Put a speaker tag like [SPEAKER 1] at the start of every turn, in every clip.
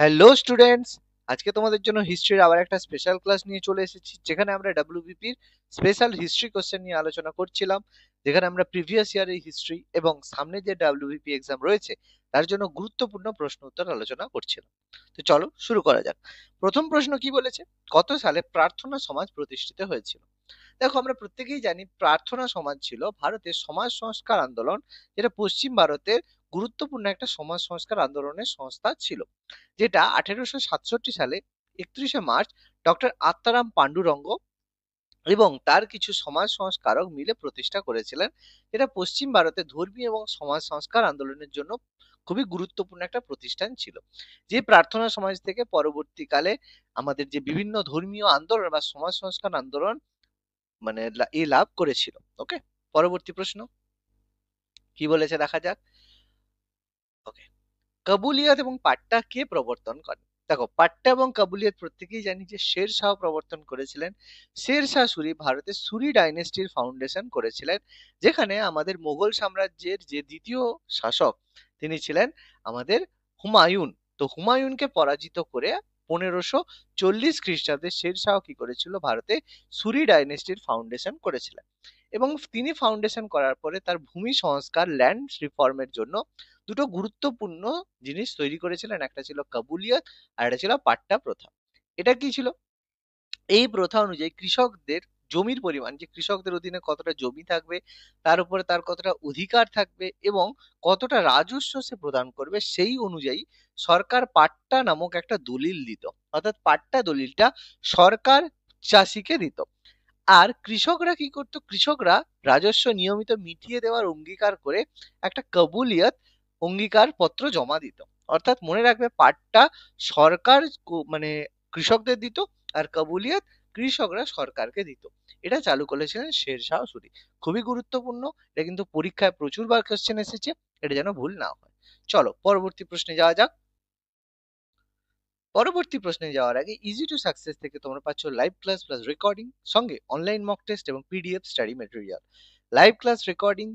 [SPEAKER 1] Hello students, আজকে তোমাদের জন্য হিস্ট্রির আবার একটা স্পেশাল ক্লাস নিয়ে চলে এসেছি, যেখানে আমরা ডাব্লিউবিপির স্পেশাল হিস্ট্রি কোশ্চেন নিয়ে আলোচনা করছিলাম। যেখানে আমরা প্রিভিয়াস ইয়ারের হিস্ট্রি এবং সামনে যে ডাব্লিউবিপি এক্সাম রয়েছে তার জন্য গুরুত্বপূর্ণ প্রশ্ন উত্তর আলোচনা করছিলাম। তো চলো শুরু করা যাক। প্রথম প্রশ্ন কি বলেছে, কত সালে প্রার্থনা সমাজ প্রতিষ্ঠিত হয়েছিল? দেখো, আমরা প্রত্যেকেই জানি প্রার্থনা সমাজ ছিল ভারতের সমাজ সংস্কার আন্দোলন, যেটা পশ্চিম ভারতের গুরুত্বপূর্ণ একটা সমাজ সংস্কার আন্দোলনের সংস্থা ছিল, যেটা 1867 সালে 31শে মার্চ ডক্টর আত্মারাম পান্ডুরঙ্গ এবং তার কিছু সমাজ সংস্কারক মিলে প্রতিষ্ঠা করেছিলেন। যেটা পশ্চিম ভারতে ধর্মীয় এবং সমাজ সংস্কার আন্দোলনের জন্য খুবই গুরুত্বপূর্ণ একটা প্রতিষ্ঠান ছিল। যে প্রার্থনা সমাজ থেকে পরবর্তীকালে আমাদের যে বিভিন্ন ধর্মীয় আন্দোলন বা সমাজ সংস্কার আন্দোলন মানে লাভ করেছিল। ওকে, পরবর্তী প্রশ্ন কি বলেছে দেখা যাক। ওকে, কাবুলিয়াত এবং পাট্টা কে প্রবর্তন করেন? দেখো, পাট্টা এবং কাবুলিয়াত প্রত্যেকেই জানি যে শের শাহ প্রবর্তন করেছিলেন। শের শাহ সুরি ভারতের সুরি ডাইনেস্টির ফাউন্ডেশন করেছিলেন, যেখানে আমাদের মোগল সাম্রাজ্যের যে দ্বিতীয় শাসক তিনি ছিলেন আমাদের হুমায়ুন। তো হুমায়ুনকে পরাজিত করে 1540 খ্রিস্টাব্দে শের শাহ কি করেছিল, ভারতে সুরি ডাইনেস্টির ফাউন্ডেশন করেছিলেন। এবং তিনি ফাউন্ডেশন করার পরে তার ভূমি সংস্কার ল্যান্ড রিফর্মের জন্য দুটো গুরুত্বপূর্ণ জিনিস তৈরি করেছিলেন। একটা ছিল কাবুলিয়াত আর একটা ছিল পাট্টা প্রথা। এটা কি ছিল? এই প্রথা অনুযায়ী কৃষকদের জমির পরিমাণ, যে কৃষকদের অধীনে কতটা জমি থাকবে, তার উপরে তার কতটা অধিকার থাকবে এবং কতটা রাজস্ব সে প্রদান করবে, সেই অনুযায়ী সরকার পাট্টা নামক একটা দলিল দিত। অর্থাৎ পাট্টা দলিলটা সরকার চাষিকে দিত। আর কৃষকরা কি করতো, কৃষকরা রাজস্ব নিয়মিত মিটিয়ে দেওয়ার অঙ্গীকার করে একটা কবুলিয়ত অঙ্গীকার পত্র জমা দিত। অর্থাৎ মনে রাখবে, পাট্টা সরকার মানে কৃষকদের দিত, আর কবুলিয়ত কৃষকরা সরকারকে দিত। এটা চালু করেছিলেন শের শাহ সুরি। খুবই গুরুত্বপূর্ণ, এটা কিন্তু পরীক্ষায় প্রচুরবার কোশ্চেন এসেছে, এটা যেন ভুল না হয়। চলো পরবর্তী প্রশ্নে যাওয়া যাক। পরবর্তী প্রশ্নে যাওয়ার আগে ইজি টু সাকসেস থেকে তোমরা পাচ্ছ লাইভ ক্লাস প্লাস রেকর্ডিং, সঙ্গে অনলাইন মক টেস্ট এবং PDF study material. Live class, recording,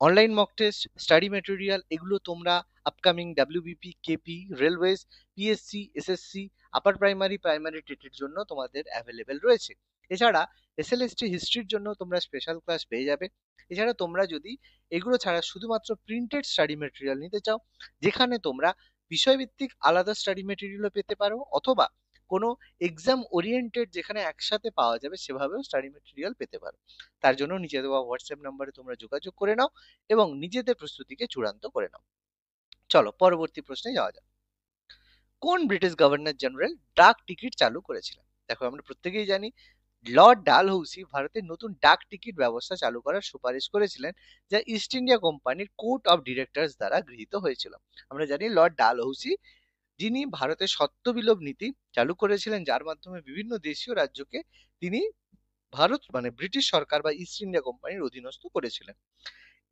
[SPEAKER 1] online mock test, study material, এগুলো তোমরা upcoming WBP, KP, railways, PSC, SSC, upper primary, primary টেটের জন্য তোমাদের অ্যাভেলেবেল রয়েছে। এছাড়া এসএলএসটি হিস্ট্রির জন্য তোমরা স্পেশাল ক্লাস পেয়ে যাবে। এছাড়া তোমরা যদি এগুলো ছাড়া শুধুমাত্র প্রিন্টেড স্টাডি ম্যাটেরিয়াল নিতে চাও, যেখানে তোমরা বিষয়ভিত্তিক আলাদা স্টাডি ম্যাটেরিয়ালও পেতে পারো, অথবা কোনো এক্সাম ওরিয়েন্টেড যেখানে একসাথে পাওয়া যাবে সেভাবেও স্টাডি ম্যাটেরিয়াল পেতে পারো, তার জন্য নিচে দেওয়া হোয়াটসঅ্যাপ নাম্বারে তোমরা যোগাযোগ করে নাও এবং নিজেদের প্রস্তুতিকে চূড়ান্ত করে নাও। চলো পরবর্তী প্রশ্নে যাওয়া যাক। কোন ব্রিটিশ গভর্নর জেনারেল ডাক টিকিট চালু করেছিলেন? দেখো, আমরা প্রত্যেকেই জানি লর্ড ডালহৌসি ভারতের নতুন ডাক টিকিট ব্যবস্থা চালু করার সুপারিশ করেছিলেন, যা ইস্ট ইন্ডিয়া কোম্পানির কোর্ট অফ ডিরেক্টরস দ্বারা গৃহীত হয়েছিল। আমরা জানি লর্ড ডালহৌসি, যিনি ভারতের সত্য বিলোপ নীতি চালু করেছিলেন, যার মাধ্যমে বিভিন্ন দেশীয় রাজ্যকে তিনি ভারত মানে ব্রিটিশ সরকার বা ইস্ট ইন্ডিয়া কোম্পানির অধীনস্থ করেছিলেন।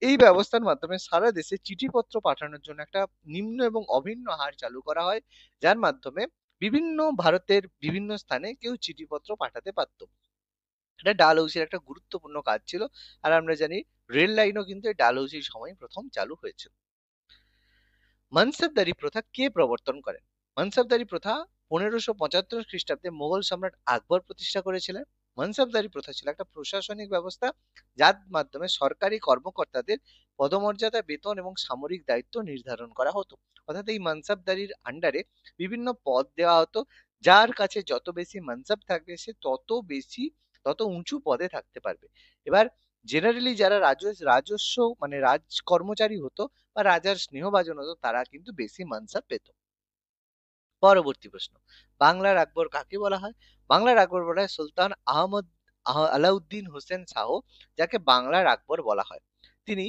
[SPEAKER 1] এই ব্যবস্থার মাধ্যমে সারা দেশে চিঠিপত্র পাঠানোর জন্য একটা নিম্ন এবং অভিন্ন হার চালু করা হয়, যার মাধ্যমে বিভিন্ন ভারতের বিভিন্ন স্থানে কেউ চিঠিপত্র পাঠাতে পারত। এটা ডালহৌসির একটা গুরুত্বপূর্ণ কাজ ছিল। আর আমরা জানি রেল লাইনও কিন্তু এই ডালহৌসির সময় প্রথম চালু হয়েছিল। মনসবদারি প্রথা কে প্রবর্তন করেন? মনসবদারি প্রথা 1575 খ্রিস্টাব্দে মোগল সম্রাট আকবর প্রতিষ্ঠা করেছিলেন। মনসবদারি প্রথা ছিল একটা প্রশাসনিক ব্যবস্থা, যার মাধ্যমে সরকারি কর্মকর্তাদের পদমর্যাদা, বেতন এবং সামরিক দায়িত্ব নির্ধারণ করা হতো। অর্থাৎ এই মনসবদারির আন্ডারে বিভিন্ন পদ দেওয়া হতো। যার কাছে যত বেশি মনসব থাকবে সে তত উঁচু পদে থাকতে পারবে। এবার জেনারেলি যারা রাজস্ব মানে রাজ কর্মচারী হতো বা রাজার স্নেহভাজন হতো, তারা কিন্তু বেশি মানসাব পেত। পরবর্তী প্রশ্ন, বাংলার আকবর কাকে বলা হয়? বাংলার আকবর বলা হয় সুলতান আলাউদ্দিন হোসেন শাহ, যাকে বাংলার আকবর বলা হয়। তিনি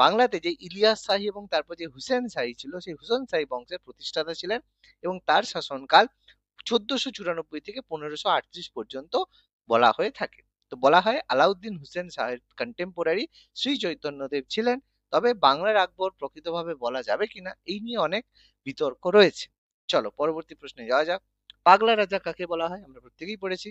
[SPEAKER 1] বাংলাতে যে ইলিয়াস শাহী এবং তারপর যে হুসেন শাহী ছিল, সেই হুসেন শাহী বংশের প্রতিষ্ঠাতা ছিলেন এবং তার শাসনকাল 1494 থেকে 1538 পর্যন্ত বলা হয়ে থাকে। তো বলা হয় আলাউদ্দিন হোসেন শাহের কন্টেম্পোরারি শ্রী চৈতন্যদেব ছিলেন। তবে বাংলার আকবর প্রকৃতভাবে বলা যাবে কিনা এই নিয়ে অনেক বিতর্ক রয়েছে। চলো পরবর্তী প্রশ্নে যাওয়া যাক। পাগলা রাজা কাকে বলা হয়? আমরা প্রত্যেকেই পড়েছি।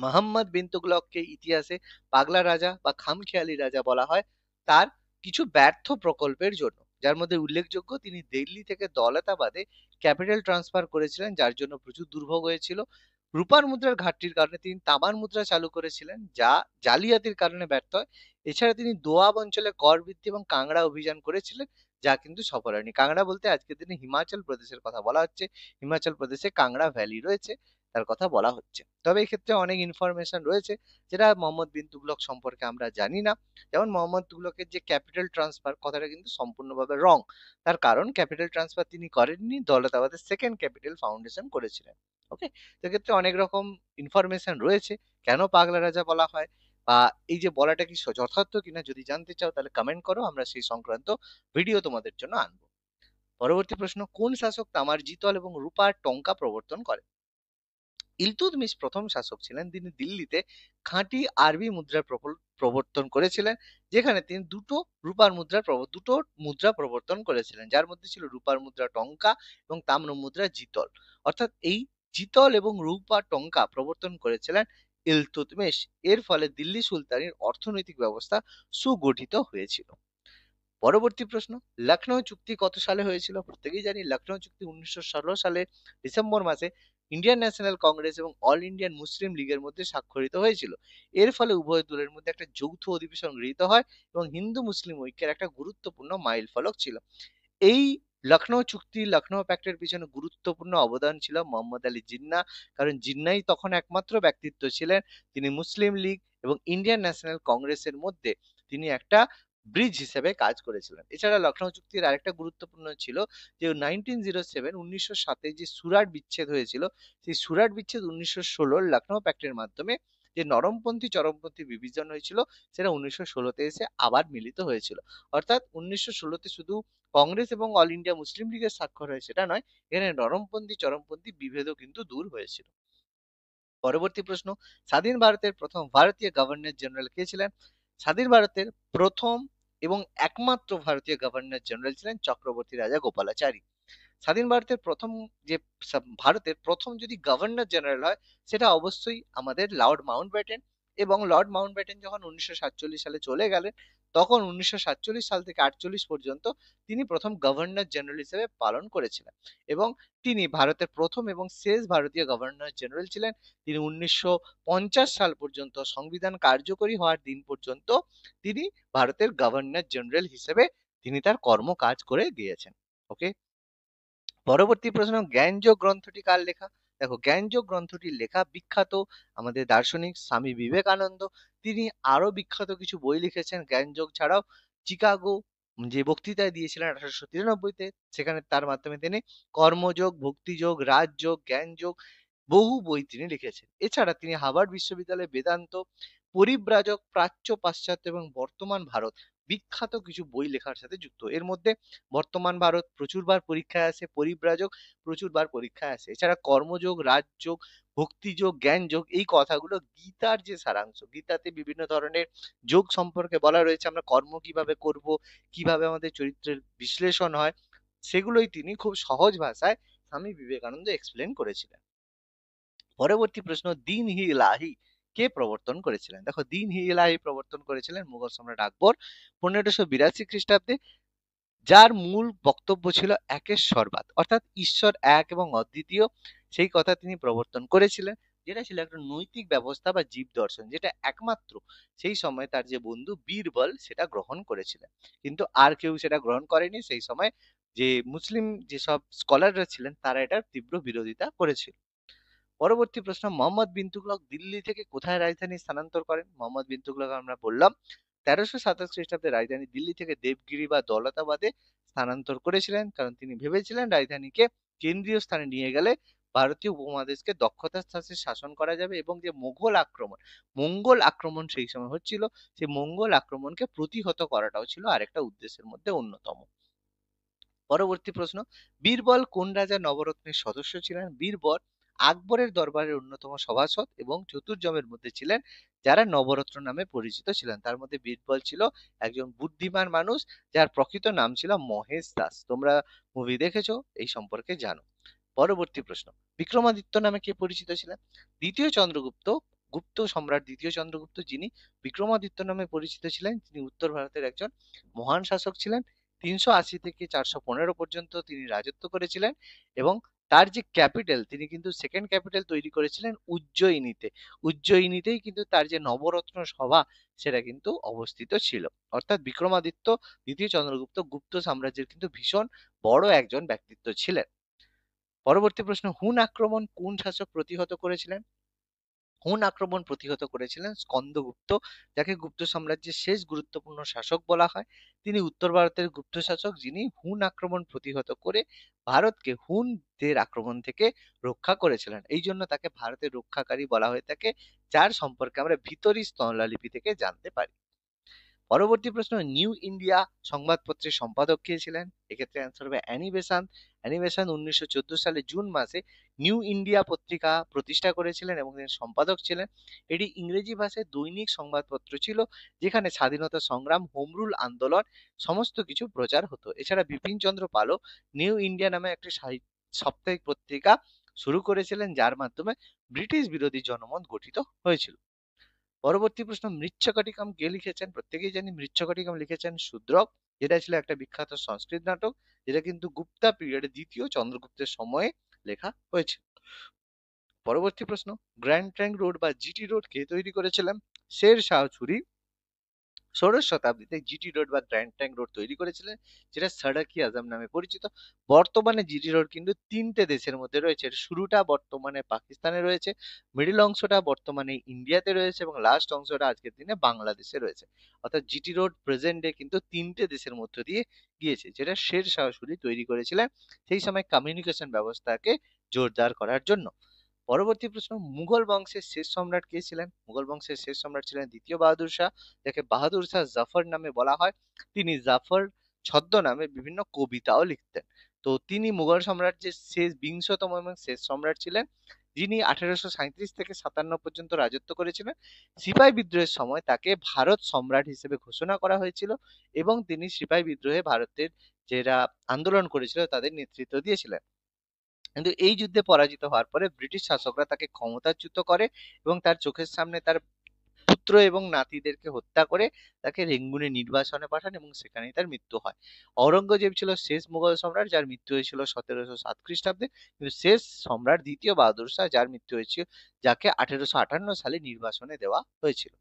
[SPEAKER 1] মোহাম্মদ বিন তুগলককে ইতিহাসে পাগলা রাজা বা খামখেয়ালি রাজা বলা হয় তার কিছু ব্যর্থ প্রকল্পের জন্য। যার মধ্যে উল্লেখযোগ্য তিনি দিল্লি থেকে দৌলতাবাদে ক্যাপিটাল ট্রান্সফার করেছিলেন, যার জন্য প্রচুর দুর্ভোগ হয়েছিল। রূপার মুদ্রার ঘাটতির কারণে তিনি তামার মুদ্রা চালু করেছিলেন, যা জালিয়াতির কারণে ব্যর্থ হয়। এছাড়া তিনি দোয়াব অঞ্চলে কর বৃদ্ধি এবং কাংড়া অভিযান করেছিলেন, যা কিন্তু সফল হয়নি। কাংড়া বলতে আজকের দিনে হিমাচল প্রদেশের কথা বলা হচ্ছে। হিমাচল প্রদেশে কাংড়া ভ্যালি রয়েছে, তার কথা বলা হচ্ছে। তবে এক্ষেত্রে অনেক ইনফরমেশন রয়েছে যেটা মোহাম্মদ বিন তুগলক সম্পর্কে আমরা জানি না। যেমন মোহাম্মদ তুগলকের যে ক্যাপিটাল ট্রান্সফার কথাটা কিন্তু সম্পূর্ণভাবে রং। তার কারণ ক্যাপিটাল ট্রান্সফার তিনি করেননি, দৌলতাবাদের সেকেন্ড ক্যাপিটাল ফাউন্ডেশন করেছিলেন। ওকে, সেক্ষেত্রে অনেক রকম ইনফরমেশন রয়েছে কেন পাগলা রাজা বলা হয়, বা এই যে বলাটা কি যথার্থ কিনা যদি জানতে চাও তাহলে কমেন্ট করো, আমরা সেই সংক্রান্ত ভিডিও তোমাদের জন্য আনবো। পরবর্তী প্রশ্ন, কোন শাসক তামার জিতল এবং রূপার টঙ্কা প্রবর্তন করে? ইলতুৎমিশ প্রথম শাসক ছিলেন, তিনি দিল্লিতে খাঁটি আরবি মুদ্রার প্রবর্তন করেছিলেন, যেখানে তিনি দুটো মুদ্রা প্রবর্তন করেছিলেন, যার মধ্যে ছিল রূপার মুদ্রা টঙ্কা এবং তাম্র মুদ্রা জিতল। অর্থাৎ এই জিতল এবং রূপা টঙ্কা প্রবর্তন করেছিলেন ইলতুৎমিশ। এর ফলে দিল্লি সুলতানের অর্থনৈতিক ব্যবস্থা সুগঠিত হয়েছিল। পরবর্তী প্রশ্ন, লখনৌ চুক্তি কত সালে হয়েছিল? প্রত্যেকেই জানি লখনৌ চুক্তি 1916 সালে ডিসেম্বর মাসে ইন্ডিয়ান ন্যাশনাল কংগ্রেস এবং অল ইন্ডিয়ান মুসলিম লীগের মধ্যে স্বাক্ষরিত হয়েছিল। এর ফলে উভয় দলের মধ্যে একটা যৌথ অধিবেশন গৃহীত হয় এবং হিন্দু মুসলিম ঐক্যের একটা গুরুত্বপূর্ণ মাইল ফলক ছিল। এই লখনৌ চুক্তি, লখনৌ প্যাক্টের পিছনে গুরুত্বপূর্ণ অবদান ছিল মোহাম্মদ আলী জিন্নাহ। কারণ জিন্নাহই তখন একমাত্র ব্যক্তিত্ব ছিলেন তিনি মুসলিম লীগ এবং ইন্ডিয়ান ন্যাশনাল কংগ্রেসের মধ্যে তিনি একটা ব্রিজ হিসেবে কাজ করেছিলেন। এছাড়া লখনৌ চুক্তির আরেকটা গুরুত্বপূর্ণ ছিল যে 1907 যে সুরাট বিচ্ছেদ হয়েছিল, সেই সুরাট বিচ্ছেদ 1916 লখনৌ প্যাক্টের মাধ্যমে যে নরমপন্থী চরমপন্থী বিভাজন হয়েছিল সেটা 1916 এসে আবার মিলিত হয়েছিল। অর্থাৎ 1916 শুধু কংগ্রেস এবং অল ইন্ডিয়া মুসলিম লীগের স্বাক্ষর হয় সেটা নয়, এখানে নরমপন্থী চরমপন্থী বিভেদও কিন্তু দূর হয়েছিল। পরবর্তী প্রশ্ন, স্বাধীন ভারতের প্রথম ভারতীয় গভর্নর জেনারেল কে ছিলেন? স্বাধীন ভারতের প্রথম এবং একমাত্র ভারতীয় গভর্নর জেনারেল ছিলেন চক্রবর্তী রাজা গোপালাচারী। স্বাধীন ভারতের প্রথম যে ভারতের প্রথম যদি গভর্নর জেনারেল হয় সেটা অবশ্যই আমাদের লর্ড মাউন্টব্যাটেন। এবং লর্ড মাউন্টব্যাটেন যখন 1947 সালে চলে গেলেন, তখন 1947 সাল থেকে 48 পর্যন্ত তিনি প্রথম গভর্নর জেনারেল হিসেবে পালন করেছিলেন এবং তিনি ভারতের প্রথম এবং শেষ ভারতীয় গভর্নর জেনারেল ছিলেন। তিনি 1950 সাল পর্যন্ত, সংবিধান কার্যকরী হওয়ার দিন পর্যন্ত তিনি ভারতের গভর্নর জেনারেল হিসেবে তিনি তার কর্মকাজ করে গিয়েছেন। ওকে, পরবর্তী প্রশ্ন, জ্ঞানযোগ গ্রন্থটি কার লেখা? দেখো, জ্ঞানযোগ গ্রন্থটি লেখা বিখ্যাত আমাদের দার্শনিক স্বামী বিবেকানন্দ। তিনি আরো বিখ্যাত কিছু বই লিখেছেন জ্ঞানযোগ ছাড়াও। চিকাগো যে বক্তৃতায় দিয়েছিলেন 1893-তে, সেখানে তার মাধ্যমে তিনি কর্মযোগ, ভক্তিযোগ, রাজযোগ, জ্ঞানযোগ বহু বই তিনি লিখেছেন। এছাড়া তিনি হার্ভার্ড বিশ্ববিদ্যালয়ে বেদান্ত, পরিব্রাজক, প্রাচ্য, পাশ্চাত্য এবং বর্তমান ভারত বিখ্যাত কিছু বই লেখার সাথে যুক্ত। এর মধ্যে বর্তমান ভারত প্রচুরবার পরীক্ষায় আসে, পরিব্রাজক প্রচুরবার পরীক্ষায় আসে। এছাড়া কর্মযোগ, রাজযোগ, ভক্তিযোগ, জ্ঞানযোগ এই কথাগুলো গীতার যে সারাংশ, গীতাতে বিভিন্ন ধরনের যোগ সম্পর্কে বলা রয়েছে, আমরা কর্ম কিভাবে করব, কিভাবে আমাদের চরিত্রের বিশ্লেষণ হয়, সেগুলোই তিনি খুব সহজ ভাষায় স্বামী বিবেকানন্দ এক্সপ্লেন করেছিলেন। পরবর্তী প্রশ্ন, দীন হি ইলাহি কে প্রবর্তন করেছিলেন? দেখো, দীন হি ইলাহি প্রবর্তন করেছিলেন মুঘল সম্রাট আকবর 1582 খ্রিস্টাব্দে, যার মূল বক্তব্য ছিল একেশ্বরবাদ, অর্থাৎ ঈশ্বর এক এবং অদ্বিতীয়, সেই কথা তিনি প্রবর্তন করেছিলেন, যেটা ছিল একটা নৈতিক ব্যবস্থা বা জীব দর্শন, যেটা একমাত্র সেই সময় তার যে বন্ধু বীরবল সেটা গ্রহণ করেছিলেন, কিন্তু আর কেউ সেটা গ্রহণ করেনি। সেই সময় যে মুসলিম যেসব স্কলাররা ছিলেন তারা এটার তীব্র বিরোধিতা করেছিল। পরবর্তী প্রশ্ন, মোহাম্মদ বিন তুগলক দিল্লি থেকে কোথায় রাজধানী স্থানান্তর করেন? মোহাম্মদ বিন তুগলক আমরা বললাম 1327 খ্রিস্টাব্দে রাজধানী দিল্লি থেকে দেবগিরি বা দৌলতাবাদে স্থানান্তর করেছিলেন, কারণ তিনি ভেবেছিলেন রাজধানীকে কেন্দ্রীয় স্থানে নিয়ে গেলে ভারতীয় উপমহাদেশকে দক্ষতার সাথে শাসন করা যাবে এবং যে মঙ্গল আক্রমণ সেই সময় হচ্ছিল, সেই মঙ্গল আক্রমণকে প্রতিহত করাটাও ছিল আরেকটা উদ্দেশ্যের মধ্যে অন্যতম। পরবর্তী প্রশ্ন, বীরবল কোন রাজা নবরত্নের সদস্য ছিলেন? বীরবল আকবরের দরবারের অন্যতম সভাসদ এবং চতুর্জমের মধ্যে ছিলেন যারা নবরত্ন নামে পরিচিত ছিলেন। তার মধ্যে বীরবল ছিল একজন বুদ্ধিমান মানুষ যার প্রকৃত নাম ছিল মহেশ দাস। তোমরা মুভি দেখেছো, এই সম্পর্কে জানো। পরবর্তী প্রশ্ন, বিক্রমাদিত্য নামে কে পরিচিত ছিলেন? দ্বিতীয় চন্দ্রগুপ্ত, গুপ্ত সম্রাট দ্বিতীয় চন্দ্রগুপ্ত যিনি বিক্রমাদিত্য নামে পরিচিত ছিলেন, তিনি উত্তর ভারতের একজন মহান শাসক ছিলেন। 380 থেকে 415 পর্যন্ত তিনি রাজত্ব করেছিলেন এবং তার যে ক্যাপিটাল, তিনি কিন্তু সেকেন্ড ক্যাপিটাল তৈরি করেছিলেন উজ্জয়িনীতে। উজ্জয়িনীতেই কিন্তু তার যে নবরত্ন সভা সেটা কিন্তু অবস্থিত ছিল। অর্থাৎ বিক্রমাদিত্য দ্বিতীয় চন্দ্রগুপ্ত গুপ্ত সাম্রাজ্যের কিন্তু ভীষণ বড় একজন ব্যক্তিত্ব ছিলেন। পরবর্তী প্রশ্ন, হুন আক্রমণ কোন শাসক প্রতিহত করেছিলেন? হুন আক্রমণ প্রতিহত করেছিলেন স্কন্দগুপ্ত, যাকে গুপ্ত সাম্রাজ্যের শেষ গুরুত্বপূর্ণ শাসক বলা হয়। তিনি উত্তর ভারতের গুপ্ত শাসক, যিনি হুন আক্রমণ প্রতিহত করে ভারতকে হুনদের আক্রমণ থেকে রক্ষা করেছিলেন। এই জন্য তাকে ভারতের রক্ষাকারী বলা হয়ে থাকে, যার সম্পর্কে আমরা ভিতরি স্থলালিপি থেকে জানতে পারি। পরবর্তী প্রশ্ন, নিউ ইন্ডিয়া সংবাদপত্রের সম্পাদক কে ছিলেন? এক্ষেত্রে অ্যান্সার হবে অ্যানি বেসান্ত। অ্যানি বেসান্ত 1914 সালে জুন মাসে নিউ ইন্ডিয়া পত্রিকা প্রতিষ্ঠা করেছিলেন এবং তিনি সম্পাদক ছিলেন। এটি ইংরেজি ভাষায় দৈনিক সংবাদপত্র ছিল, যেখানে স্বাধীনতা সংগ্রাম, হোম রুল আন্দোলন সমস্ত কিছু প্রচার হতো। এছাড়া বিপিন চন্দ্র পালও নিউ ইন্ডিয়া নামে একটি সাপ্তাহিক পত্রিকা শুরু করেছিলেন, যার মাধ্যমে ব্রিটিশ বিরোধী জনমত গঠিত হয়েছিল। পরবর্তী প্রশ্ন, মৃচ্ছকটিকম কে লিখেছেন? প্রত্যেকেই জানি মৃচ্ছকটিকম লিখেছেন শূদ্রক, যেটা ছিল একটা বিখ্যাত সংস্কৃত নাটক, যেটা কিন্তু গুপ্তা পিরিয়ডে দ্বিতীয় চন্দ্রগুপ্তের সময়ে লেখা হয়েছিল। পরবর্তী প্রশ্ন, গ্র্যান্ড ট্রাঙ্ক রোড বা জিটি রোড কে তৈরি করেছিলেন? শের শাহ সূরি ষোড়শ শতাব্দীতে জিটি রোড বা গ্র্যান্ড ট্রাঙ্ক রোড তৈরি করেছিলেন, যেটা সড়ক-ই-আজম নামে পরিচিত। বর্তমানে জিটি রোড কিন্তু তিনটে দেশের মধ্যে রয়েছে। এর শুরুটা বর্তমানে পাকিস্তানে রয়েছে, মিডল অংশটা বর্তমানে ইন্ডিয়াতে রয়েছে এবং লাস্ট অংশটা আজকের দিনে বাংলাদেশে রয়েছে। অর্থাৎ জিটি রোড প্রেজেন্ট ডে কিন্তু তিনটে দেশের মধ্য দিয়ে গিয়েছে, যেটা শের শাহ সূরি তৈরি করেছিলেন সেই সময় কমিউনিকেশন ব্যবস্থাকে জোরদার করার জন্য। পরবর্তী প্রশ্ন, মুঘল বংশের শেষ সম্রাট কে ছিলেন? মুঘল বংশের শেষ সম্রাট ছিলেন দ্বিতীয় বাহাদুর শাহ, যাকে বাহাদুর শাহ জাফর নামে বলা হয়। তিনি জাফর ছদ্মনামে বিভিন্ন কবিতাও লিখতেন। তো তিনি মুঘল সাম্রাজ্যের শেষ বিংশতম এবং শেষ সম্রাট ছিলেন, যিনি 1837 থেকে 57 পর্যন্ত রাজত্ব করেছিলেন। সিপাহী বিদ্রোহের সময় তাকে ভারত সম্রাট হিসেবে ঘোষণা করা হয়েছিল এবং তিনি সিপাহী বিদ্রোহে ভারতের যারা আন্দোলন করেছিল তাদের নেতৃত্ব দিয়েছিলেন। কিন্তু এই যুদ্ধে পরাজিত হওয়ার পরে ব্রিটিশ শাসকরা তাকে ক্ষমতাচ্যুত করে এবং তার চোখের সামনে তার পুত্র এবং নাতিদেরকে হত্যা করে তাকে রেঙ্গুনে নির্বাসনে পাঠান এবং সেখানেই তার মৃত্যু হয়। ঔরঙ্গজেব ছিল শেষ মুঘল সম্রাট, যার মৃত্যু হয়েছিল 1707 খ্রিস্টাব্দে। কিন্তু শেষ সম্রাট দ্বিতীয় বাহাদুর শাহ, যার মৃত্যু হয়েছিল, যাকে 1858 সালে নির্বাসনে দেওয়া হয়েছিল।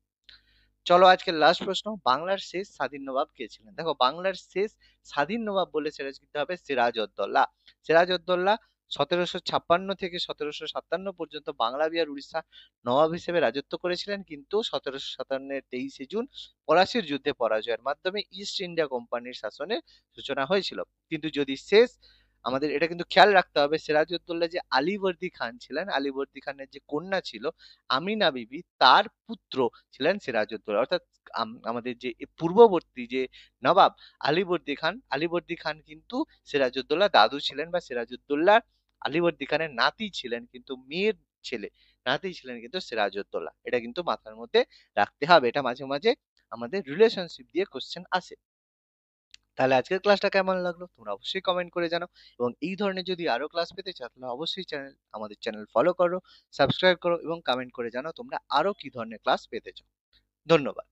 [SPEAKER 1] চলো আজকের লাস্ট প্রশ্ন, বাংলার শেষ স্বাধীন নবাব কে ছিলেন? দেখো, বাংলার শেষ স্বাধীন নবাব বলে সেটা কিন্তু হবে সিরাজউদ্দৌলা। সিরাজউদ্দৌলা 1756 থেকে 1757 পর্যন্ত বাংলা, বিহার, উড়িষ্যা নবাব হিসেবে রাজত্ব করেছিলেন, কিন্তু 1757 23শে জুন পলাশির যুদ্ধে পরাজয়ের মাধ্যমে ইস্ট ইন্ডিয়া কোম্পানির শাসনের সূচনা হয়েছিল। কিন্তু যদি শেষ আমাদের এটা কিন্তু খেয়াল রাখতে হবে, সিরাজউদ্দৌলা যে আলীবর্দী খান ছিলেন, আলীবর্দী খানের যে কন্যা ছিল আমিনা বিবি, তার পুত্র ছিলেন সিরাজউদ্দৌলা। অর্থাৎ আমাদের যে পূর্ববর্তী যে নবাব আলীবর্দী খান, আলীবর্দী খান কিন্তু সিরাজউদ্দৌলা দাদু ছিলেন, বা সিরাজউদ্দৌলা আলীবর্দী খানের নাতি ছিলেন, কিন্তু মেয়ের ছেলে নাতি ছিলেন কিন্তু সিরাজউদ্দৌলা। এটা কিন্তু মাথার মধ্যে রাখতে হবে, এটা মাঝে মাঝে আমাদের রিলেশনশিপ দিয়ে কোশ্চেন আসে। তাহলে আজকের ক্লাসটা কেমন লাগলো তোমরা অবশ্যই কমেন্ট করে জানাও, এবং এই ধরনের যদি আরো ক্লাস পেতে চাও তাহলে অবশ্যই আমাদের চ্যানেল ফলো করো, সাবস্ক্রাইব করো এবং কমেন্ট করে জানাও তোমরা আরো কি ধরনের ক্লাস পেতে চাও। ধন্যবাদ।